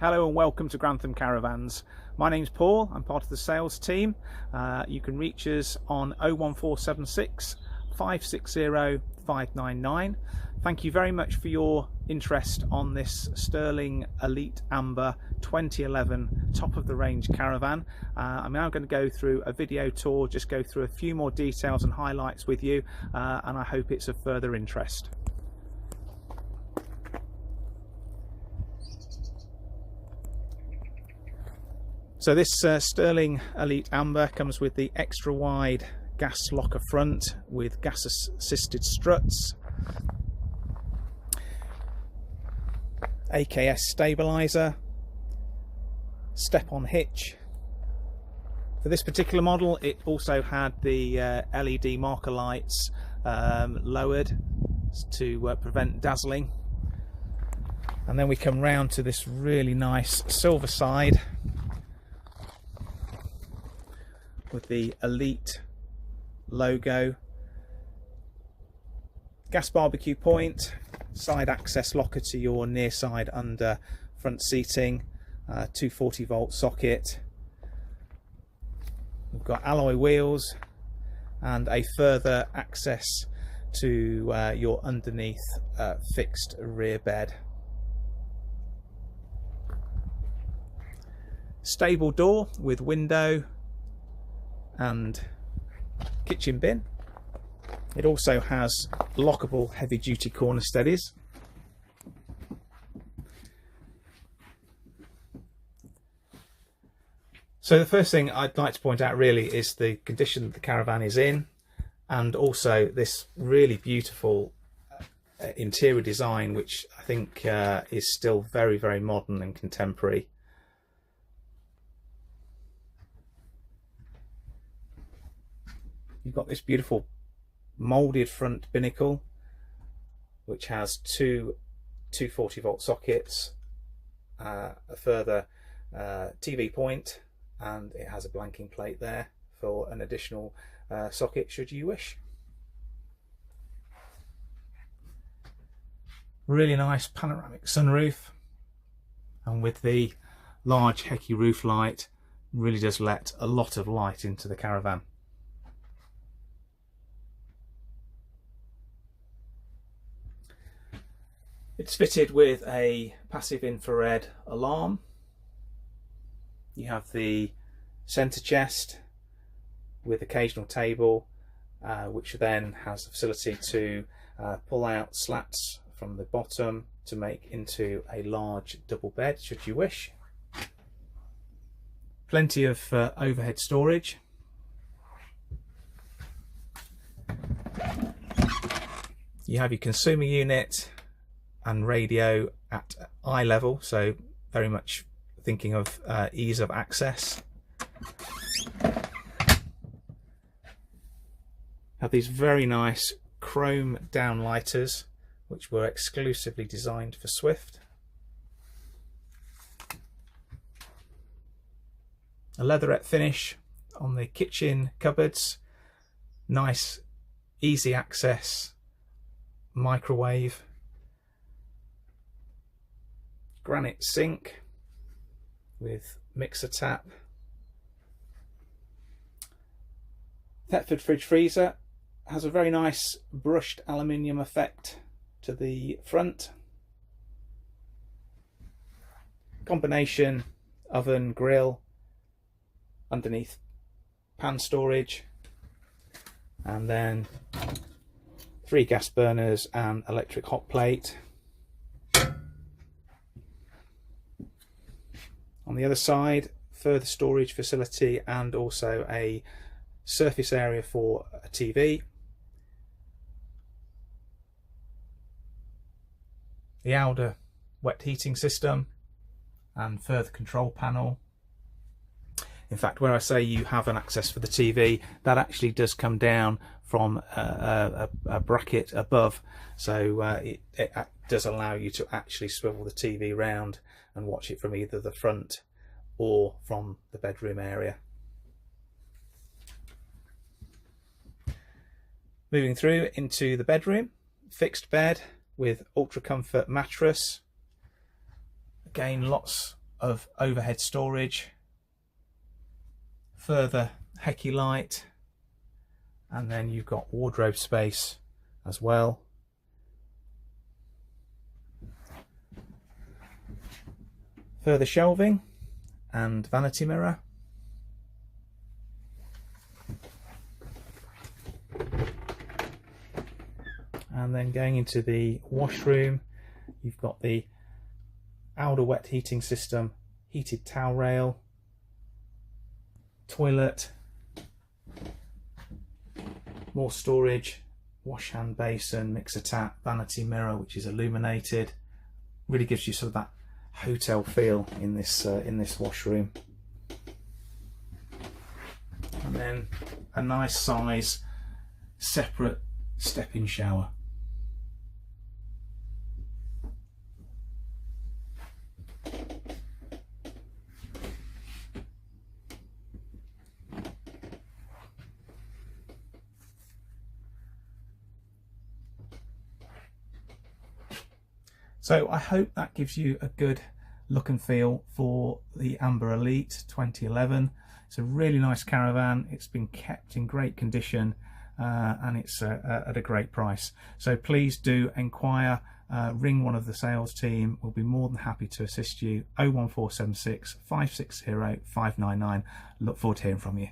Hello and welcome to Grantham Caravans. My name's Paul, I'm part of the sales team. You can reach us on 01476 560 599. Thank you very much for your interest on this Sterling Elite Amber 2011 top of the range caravan. I'm now going to go through a video tour, just go through a few more details and highlights with you, and I hope it's of further interest. So this Sterling Elite Amber comes with the extra wide gas locker front with gas assisted struts, AKS stabilizer, step-on hitch. For this particular model it also had the LED marker lights lowered to prevent dazzling. And then we come round to this really nice silver side with the Elite logo, gas barbecue point, side access locker to your near side under front seating, 240 volt socket. We've got alloy wheels and a further access to your underneath fixed rear bed. Stable door with window and kitchen bin. It also has lockable heavy duty corner steadies. So the first thing I'd like to point out really is the condition that the caravan is in, and also this really beautiful interior design, which I think is still very, very modern and contemporary. You've got this beautiful moulded front binnacle, which has two 240 volt sockets, a further TV point, and it has a blanking plate there for an additional socket should you wish. Really nice panoramic sunroof, and with the large Heki roof light, really does let a lot of light into the caravan. It's fitted with a passive infrared alarm. You have the centre chest with occasional table, which then has the facility to pull out slats from the bottom to make into a large double bed should you wish. Plenty of overhead storage. You have your consumer unit and radio at eye level, so very much thinking of ease of access. Have these very nice chrome downlighters which were exclusively designed for Swift. A leatherette finish on the kitchen cupboards, nice easy access microwave, granite sink with mixer tap. Thetford fridge freezer has a very nice brushed aluminium effect to the front. Combination oven, grill, underneath pan storage, and then 3 gas burners and electric hot plate. On the other side, further storage facility and also a surface area for a TV. The Alder wet heating system and further control panel. In fact, where I say you have an access for the TV, that actually does come down from a bracket above, so it does allow you to actually swivel the TV round and watch it from either the front or from the bedroom area. Moving through into the bedroom, fixed bed with ultra comfort mattress. Again, lots of overhead storage, further Heki light, and then you've got wardrobe space as well. Further shelving and vanity mirror. And then going into the washroom, you've got the Alda wet heating system, heated towel rail, toilet, more storage, wash hand basin, mixer tap, vanity mirror which is illuminated. Really gives you sort of that hotel feel in this washroom. And then a nice size separate step-in shower. So I hope that gives you a good look and feel for the Amber Elite 2011. It's a really nice caravan. It's been kept in great condition and it's at a great price. So please do inquire, ring one of the sales team. We'll be more than happy to assist you. 01476 560 599. Look forward to hearing from you.